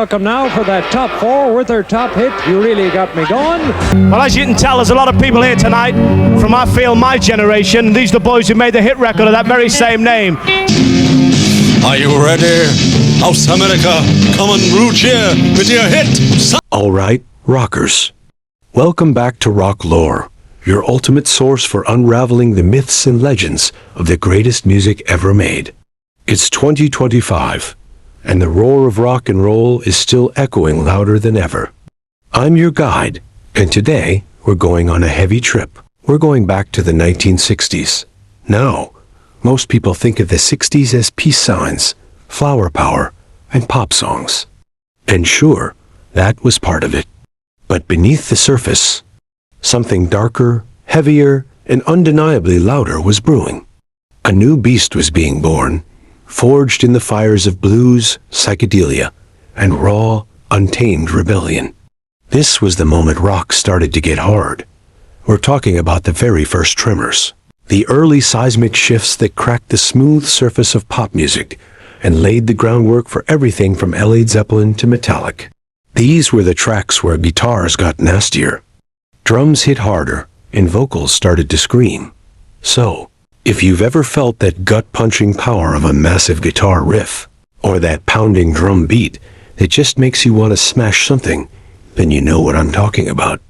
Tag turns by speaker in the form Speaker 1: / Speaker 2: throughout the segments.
Speaker 1: Welcome now for that top four with their top hit, You Really Got Me Going.
Speaker 2: Well, as you can tell, there's a lot of people here tonight from, I feel, my generation. These are the boys who made the hit record of that very same name.
Speaker 3: Are you ready? House America, come and root here with your hit.
Speaker 4: All right, rockers. Welcome back to Rock Lore, your ultimate source for unraveling the myths and legends of the greatest music ever made. It's 2025. And the roar of rock and roll is still echoing louder than ever. I'm your guide, and today we're going on a heavy trip. We're going back to the 1960s. Now, most people think of the 60s as peace signs, flower power, and pop songs. And sure, that was part of it. But beneath the surface, something darker, heavier, and undeniably louder was brewing. A new beast was being born, forged in the fires of blues, psychedelia, and raw, untamed rebellion. This was the moment rock started to get hard. We're talking about the very first tremors, the early seismic shifts that cracked the smooth surface of pop music and laid the groundwork for everything from Zeppelin to Metallic. These were the tracks where guitars got nastier, drums hit harder, and vocals started to scream. So, if you've ever felt that gut-punching power of a massive guitar riff, or that pounding drum beat that just makes you want to smash something, then you know what I'm talking about.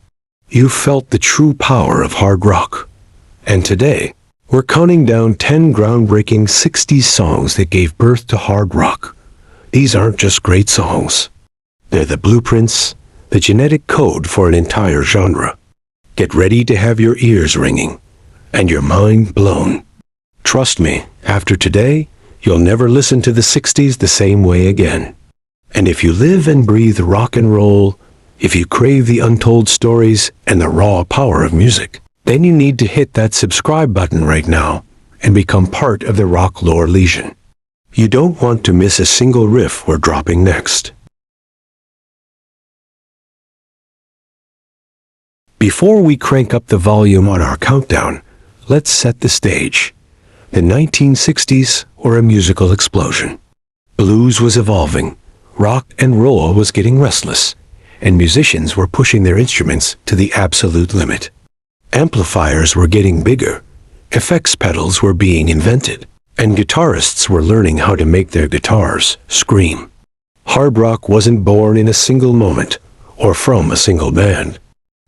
Speaker 4: You've felt the true power of hard rock. And today, we're counting down 10 groundbreaking 60s songs that gave birth to hard rock. These aren't just great songs. They're the blueprints, the genetic code for an entire genre. Get ready to have your ears ringing and your mind blown. Trust me, after today, you'll never listen to the 60s the same way again. And if you live and breathe rock and roll, if you crave the untold stories and the raw power of music, then you need to hit that subscribe button right now and become part of the Rock Lore Legion. You don't want to miss a single riff we're dropping next. Before we crank up the volume on our countdown, let's set the stage. The 1960s were a musical explosion. Blues was evolving, rock and roll was getting restless, and musicians were pushing their instruments to the absolute limit. Amplifiers were getting bigger, effects pedals were being invented, and guitarists were learning how to make their guitars scream. Hard rock wasn't born in a single moment, or from a single band.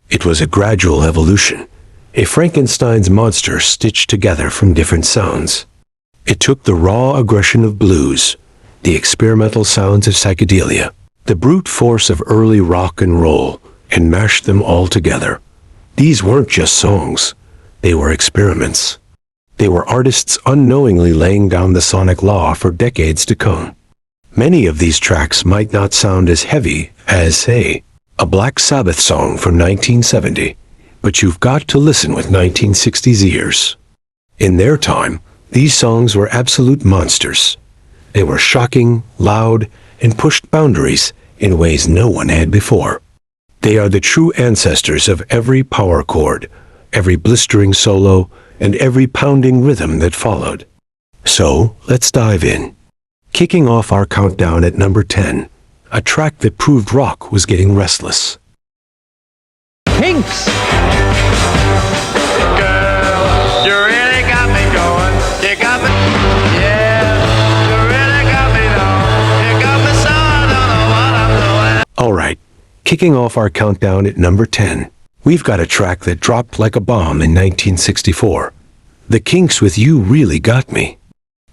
Speaker 4: It was a gradual evolution, a Frankenstein's monster stitched together from different sounds. It took the raw aggression of blues, the experimental sounds of psychedelia, the brute force of early rock and roll, and mashed them all together. These weren't just songs, they were experiments. They were artists unknowingly laying down the sonic law for decades to come. Many of these tracks might not sound as heavy as, say, a Black Sabbath song from 1970, but you've got to listen with 1960s ears. In their time, these songs were absolute monsters. They were shocking, loud, and pushed boundaries in ways no one had before. They are the true ancestors of every power chord, every blistering solo, and every pounding rhythm that followed. So, let's dive in. Kicking off our countdown at number 10, a track that proved rock was getting restless.
Speaker 1: Kinks!
Speaker 5: Girl, you really got me going. You got me, yeah. You really got me going. You got me so I don't know what I'm doing.
Speaker 4: All right, kicking off our countdown at number 10, we've got a track that dropped like a bomb in 1964. The Kinks with You Really Got Me.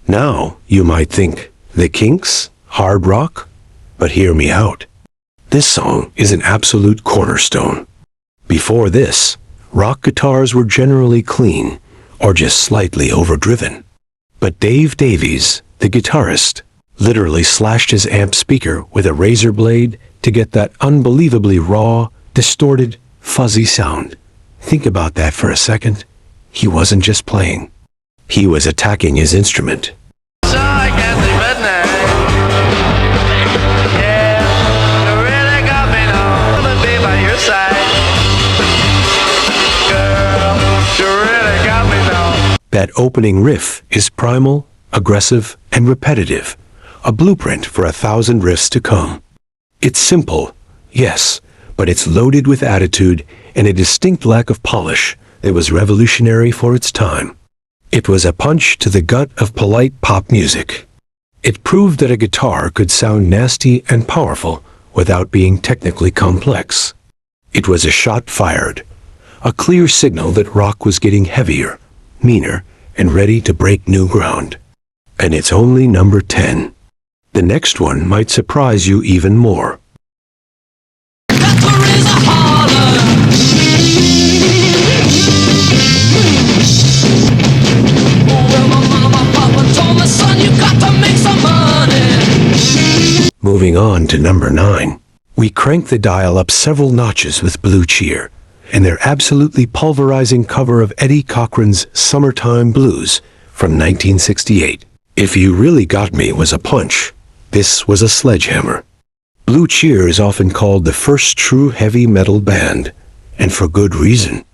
Speaker 4: Now, you might think, the Kinks? Hard rock? But hear me out. This song is an absolute cornerstone. Before this, rock guitars were generally clean, or just slightly overdriven. But Dave Davies, the guitarist, literally slashed his amp speaker with a razor blade to get that unbelievably raw, distorted, fuzzy sound. Think about that for a second. He wasn't just playing. He was attacking his instrument.
Speaker 5: So I can't sleep at night. Yeah, you really got me now. I'm gonna be by your side. Girl, you really got me now.
Speaker 4: That opening riff is primal, aggressive, and repetitive, a blueprint for 1,000 riffs to come. It's simple, yes, but it's loaded with attitude and a distinct lack of polish that was revolutionary for its time. It was a punch to the gut of polite pop music. It proved that a guitar could sound nasty and powerful without being technically complex. It was a shot fired, a clear signal that rock was getting heavier, meaner, and ready to break new ground. And it's only number 10. The next one might surprise you even more. Moving on to number 9. We crank the dial up several notches with Blue Cheer and their absolutely pulverizing cover of Eddie Cochran's Summertime Blues from 1968. If You Really Got Me was a punch, this was a sledgehammer. Blue Cheer is often called the first true heavy metal band, and for good reason.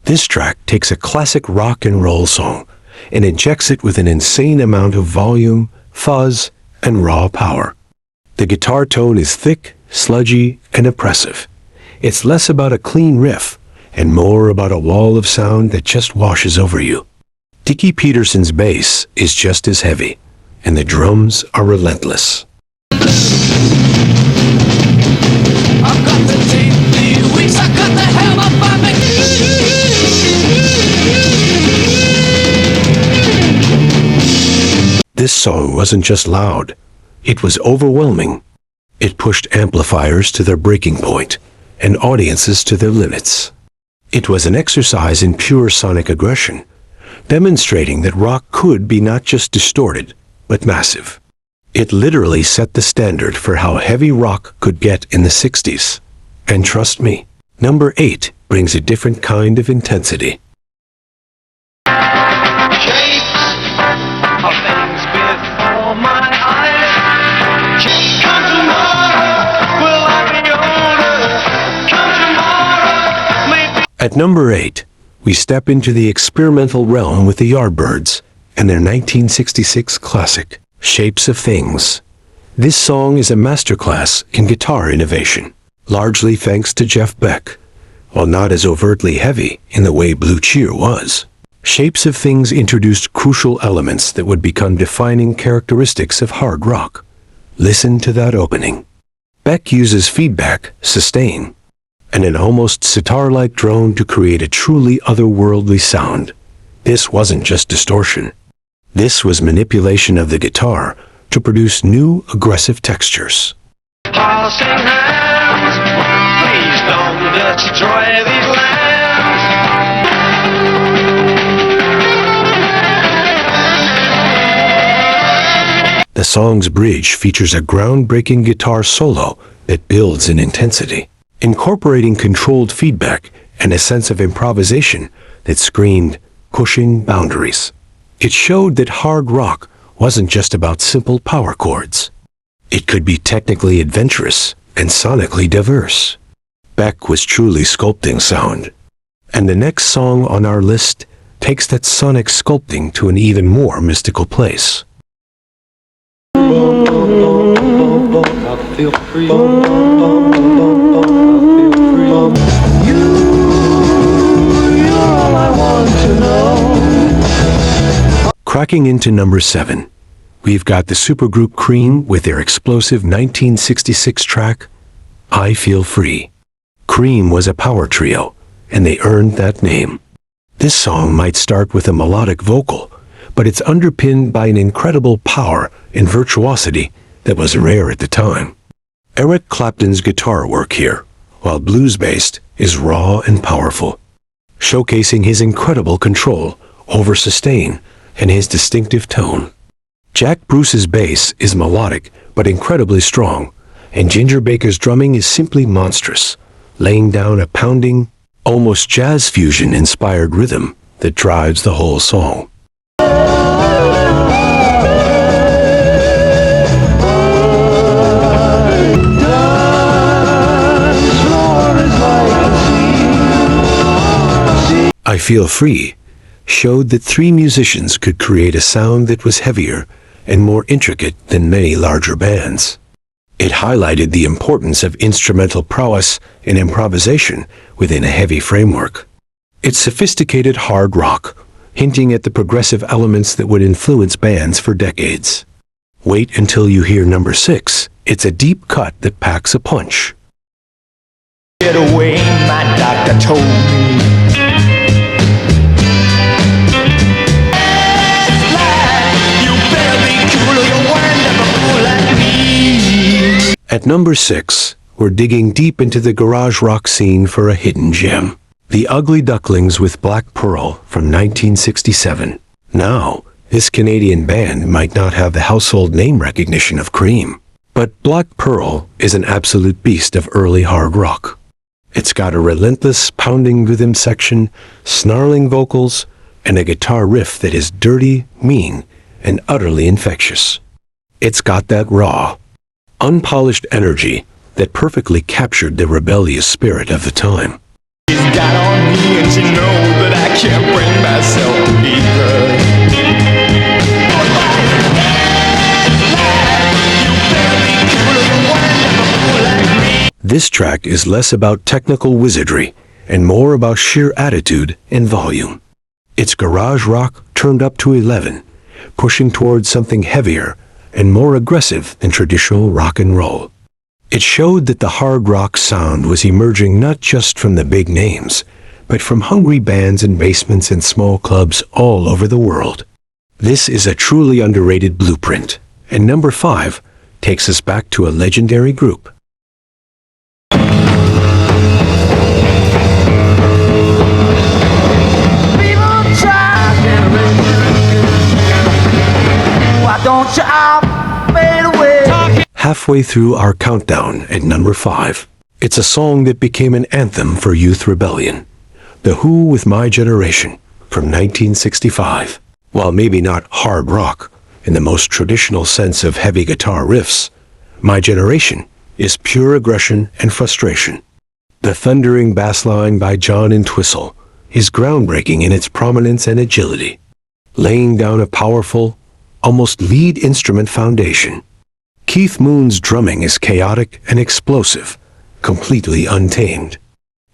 Speaker 4: This track takes a classic rock and roll song and injects it with an insane amount of volume, fuzz, and raw power. The guitar tone is thick, sludgy, and oppressive. It's less about a clean riff and more about a wall of sound that just washes over you. Dickie Peterson's bass is just as heavy, and the drums are relentless.
Speaker 5: I've got to take the weeks, I got the hammer by me.
Speaker 4: This song wasn't just loud, it was overwhelming. It pushed amplifiers to their breaking point and audiences to their limits. It was an exercise in pure sonic aggression, demonstrating that rock could be not just distorted, but massive. It literally set the standard for how heavy rock could get in the 60s. And trust me, number 8 brings a different kind of intensity. At number 8, we step into the experimental realm with the Yardbirds and their 1966 classic, Shapes of Things. This song is a masterclass in guitar innovation, largely thanks to Jeff Beck, while not as overtly heavy in the way Blue Cheer was. Shapes of Things introduced crucial elements that would become defining characteristics of hard rock. Listen to that opening. Beck uses feedback, sustain, and an almost sitar-like drone to create a truly otherworldly sound. This wasn't just distortion. This was manipulation of the guitar to produce new, aggressive textures.
Speaker 5: Tossing hands, please don't destroy these lands.
Speaker 4: The song's bridge features a groundbreaking guitar solo that builds in intensity, incorporating controlled feedback and a sense of improvisation that screamed, pushing boundaries. It showed that hard rock wasn't just about simple power chords. It could be technically adventurous and sonically diverse. Beck was truly sculpting sound. And the next song on our list takes that sonic sculpting to an even more mystical place. Cracking into number 7, we've got the supergroup Cream with their explosive 1966 track, I Feel Free. Cream was a power trio, and they earned that name. This song might start with a melodic vocal, but it's underpinned by an incredible power and virtuosity that was rare at the time. Eric Clapton's guitar work here, while blues-based, is raw and powerful, showcasing his incredible control over sustain and his distinctive tone. Jack Bruce's bass is melodic but incredibly strong, and Ginger Baker's drumming is simply monstrous, laying down a pounding, almost jazz fusion-inspired rhythm that drives the whole song. I Feel Free showed that 3 musicians could create a sound that was heavier and more intricate than many larger bands. It highlighted the importance of instrumental prowess and improvisation within a heavy framework. It's sophisticated hard rock, hinting at the progressive elements that would influence bands for decades. Wait until you hear number 6. It's a deep cut that packs a punch.
Speaker 6: Get away, my doctor told me. You better be cool or you'll wind up a fool like me.
Speaker 4: At number 6, we're digging deep into the garage rock scene for a hidden gem. The Ugly Ducklings with Black Pearl from 1967. Now, this Canadian band might not have the household name recognition of Cream, but Black Pearl is an absolute beast of early hard rock. It's got a relentless pounding rhythm section, snarling vocals, and a guitar riff that is dirty, mean, and utterly infectious. It's got that raw, unpolished energy that perfectly captured the rebellious spirit of the time.
Speaker 6: She's got on me and she knows that I can't bring myself to beat her.
Speaker 4: This track is less about technical wizardry and more about sheer attitude and volume. It's garage rock turned up to 11, pushing towards something heavier and more aggressive than traditional rock and roll. It showed that the hard rock sound was emerging not just from the big names, but from hungry bands in basements and small clubs all over the world. This is a truly underrated blueprint, and number 5 takes us back to a legendary group.
Speaker 6: Why don't you all fade away?
Speaker 4: Halfway through our countdown at number 5, it's a song that became an anthem for youth rebellion. The Who with My Generation from 1965. While maybe not hard rock in the most traditional sense of heavy guitar riffs, My Generation is pure aggression and frustration. The thundering bass line by John Entwistle is groundbreaking in its prominence and agility, laying down a powerful, almost lead instrument foundation. Keith Moon's drumming is chaotic and explosive, completely untamed.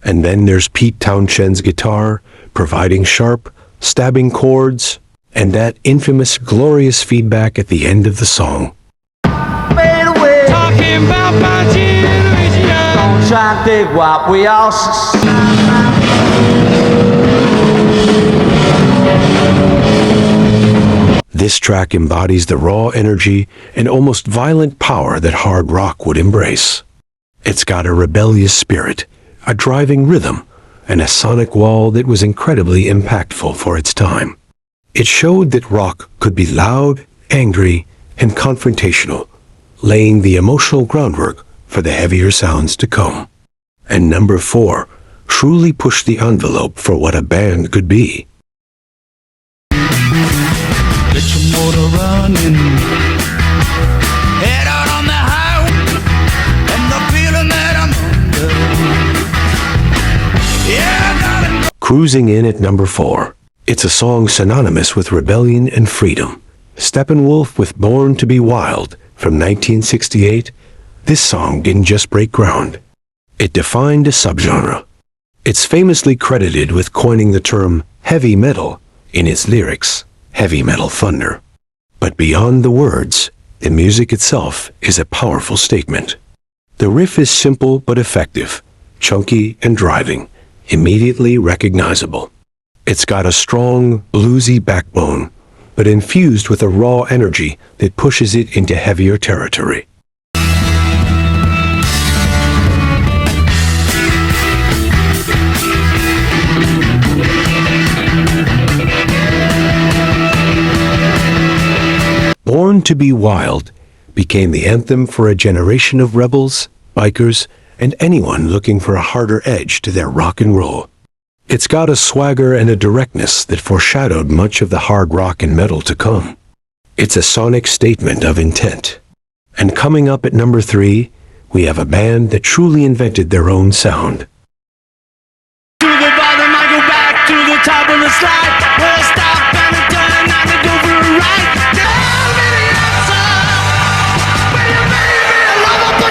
Speaker 4: And then there's Pete Townshend's guitar, providing sharp, stabbing chords, and that infamous, glorious feedback at the end of the song.
Speaker 6: Fade away.
Speaker 5: Talking about my generation.
Speaker 6: Don't try and dig what we all
Speaker 4: This track embodies the raw energy and almost violent power that hard rock would embrace. It's got a rebellious spirit, a driving rhythm, and a sonic wall that was incredibly impactful for its time. It showed that rock could be loud, angry, and confrontational, laying the emotional groundwork for the heavier sounds to come. And number 4 truly pushed the envelope for what a band could be.
Speaker 5: Get your motor running. Head out on the highway. And the feeling that I'm under. Yeah, darling.
Speaker 4: Cruising in at number 4. It's a song synonymous with rebellion and freedom. Steppenwolf with Born to Be Wild from 1968. This song didn't just break ground. It defined a subgenre. It's famously credited with coining the term heavy metal in its lyrics, Heavy Metal Thunder. But beyond the words, the music itself is a powerful statement. The riff is simple but effective, chunky and driving, immediately recognizable. It's got a strong, bluesy backbone, but infused with a raw energy that pushes it into heavier territory. Born to Be Wild became the anthem for a generation of rebels, bikers, and anyone looking for a harder edge to their rock and roll. It's got a swagger and a directness that foreshadowed much of the hard rock and metal to come. It's a sonic statement of intent. And coming up at number 3, we have a band that truly invented their own sound.
Speaker 5: To the bottom, I go back to the top of the slide. Where I stop and I turn and I go for a ride. Tell me the answer. Will you make me a lover?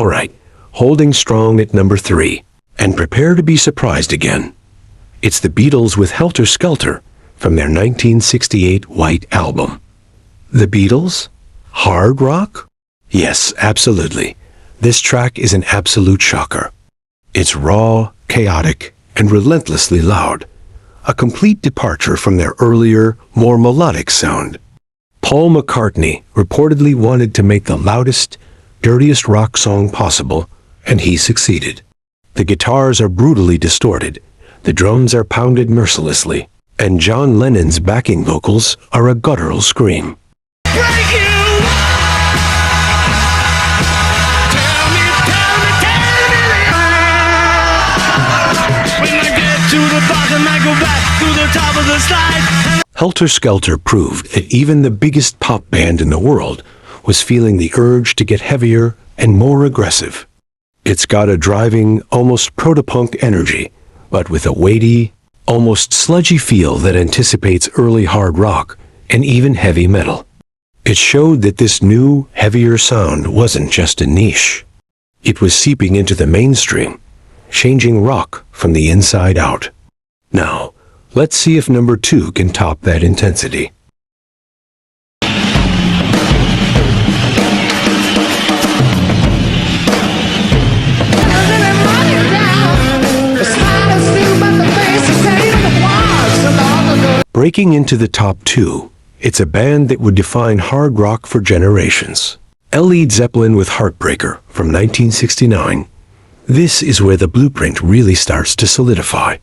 Speaker 4: All right, holding strong at number 3. And prepare to be surprised again. It's the Beatles with Helter Skelter from their 1968 White Album. The Beatles? Hard rock? Yes, absolutely. This track is an absolute shocker. It's raw, chaotic, and relentlessly loud. A complete departure from their earlier, more melodic sound. Paul McCartney reportedly wanted to make the loudest, dirtiest rock song possible, and he succeeded. The guitars are brutally distorted, the drums are pounded mercilessly, and John Lennon's backing vocals are a guttural scream. Helter Skelter proved that even the biggest pop band in the world was feeling the urge to get heavier and more aggressive. It's got a driving, almost proto-punk energy, but with a weighty, almost sludgy feel that anticipates early hard rock and even heavy metal. It showed that this new, heavier sound wasn't just a niche. It was seeping into the mainstream, changing rock from the inside out. Now, let's see if number 2 can top that intensity. Breaking into the top 2, it's a band that would define hard rock for generations. Led Zeppelin with Heartbreaker from 1969. This is where the blueprint really starts to solidify.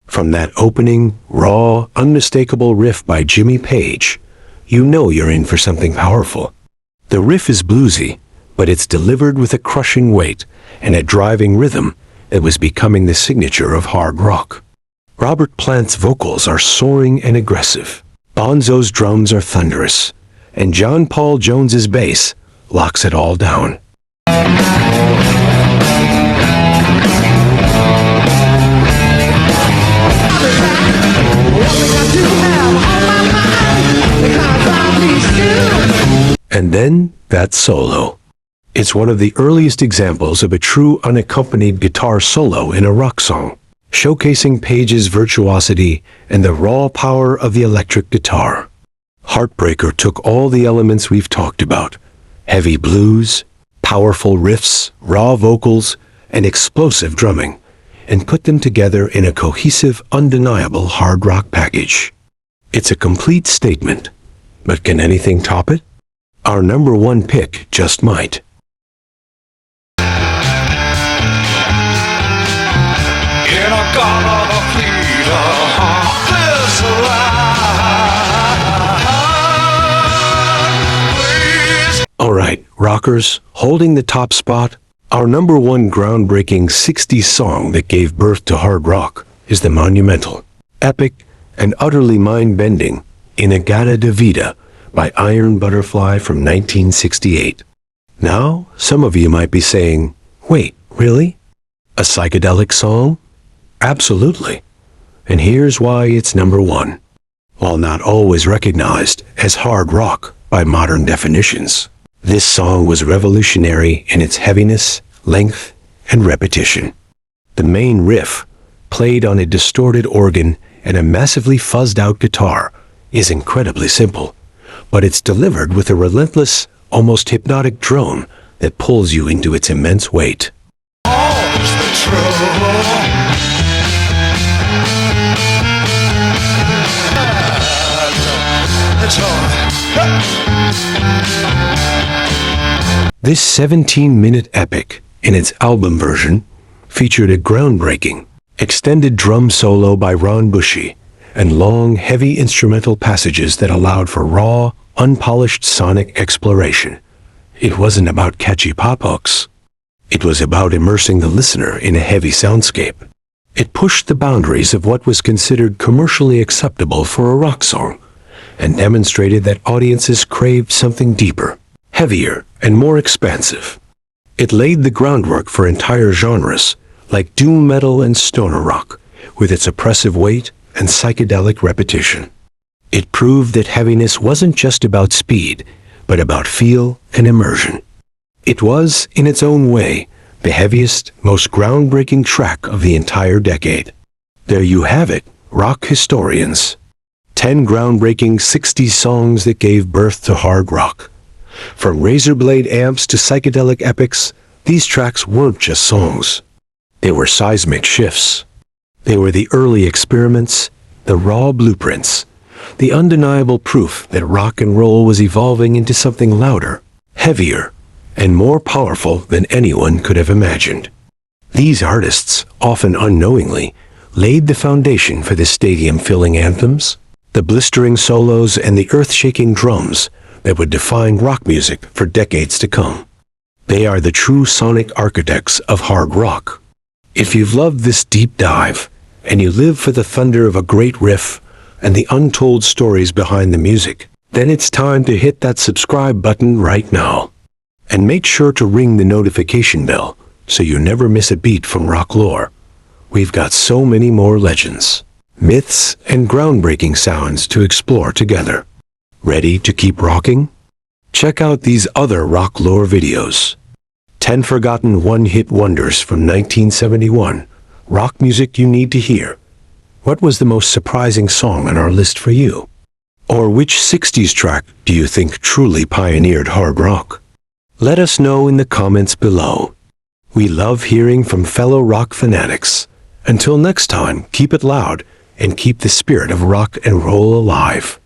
Speaker 4: From that opening, raw, unmistakable riff by Jimmy Page, you know you're in for something powerful. The riff is bluesy, but it's delivered with a crushing weight and a driving rhythm that was becoming the signature of hard rock. Robert Plant's vocals are soaring and aggressive. Bonzo's drums are thunderous, and John Paul Jones's bass locks it all down. And then that solo. It's one of the earliest examples of a true unaccompanied guitar solo in a rock song, showcasing Page's virtuosity and the raw power of the electric guitar. Heartbreaker took all the elements we've talked about, heavy blues, powerful riffs, raw vocals, and explosive drumming, and put them together in a cohesive, undeniable hard rock package. It's a complete statement, but can anything top it? Our number 1 pick just might. All right, rockers, holding the top spot, our number 1 groundbreaking 60s song that gave birth to hard rock is the monumental, epic, and utterly mind-bending In-A-Gadda-Da-Vida by Iron Butterfly from 1968. Now, some of you might be saying, wait, really? A psychedelic song? Absolutely. And here's why it's number 1. While not always recognized as hard rock by modern definitions, this song was revolutionary in its heaviness, length, and repetition. The main riff, played on a distorted organ and a massively fuzzed-out guitar, is incredibly simple, but it's delivered with a relentless, almost hypnotic drone that pulls you into its immense weight. This 17-minute epic, in its album version, featured a groundbreaking, extended drum solo by Ron Bushy, and long, heavy instrumental passages that allowed for raw, unpolished sonic exploration. It wasn't about catchy pop hooks. It was about immersing the listener in a heavy soundscape. It pushed the boundaries of what was considered commercially acceptable for a rock song, and demonstrated that audiences craved something deeper, heavier, and more expansive. It laid the groundwork for entire genres, like doom metal and stoner rock, with its oppressive weight and psychedelic repetition. It proved that heaviness wasn't just about speed, but about feel and immersion. It was, in its own way, the heaviest, most groundbreaking track of the entire decade. There you have it, rock historians. 10 groundbreaking 60s songs that gave birth to hard rock. From razor-blade amps to psychedelic epics, these tracks weren't just songs. They were seismic shifts. They were the early experiments, the raw blueprints, the undeniable proof that rock and roll was evolving into something louder, heavier, and more powerful than anyone could have imagined. These artists, often unknowingly, laid the foundation for the stadium-filling anthems, the blistering solos, and the earth-shaking drums that would define rock music for decades to come. They are the true sonic architects of hard rock. If you've loved this deep dive, and you live for the thunder of a great riff and the untold stories behind the music, then it's time to hit that subscribe button right now. And make sure to ring the notification bell so you never miss a beat from rock lore. We've got so many more legends, myths, and groundbreaking sounds to explore together. Ready to keep rocking? Check out these other rock lore videos. 10 Forgotten One-Hit Wonders from 1971. Rock music you need to hear. What was the most surprising song on our list for you? Or which 60s track do you think truly pioneered hard rock? Let us know in the comments below. We love hearing from fellow rock fanatics. Until next time, keep it loud and keep the spirit of rock and roll alive.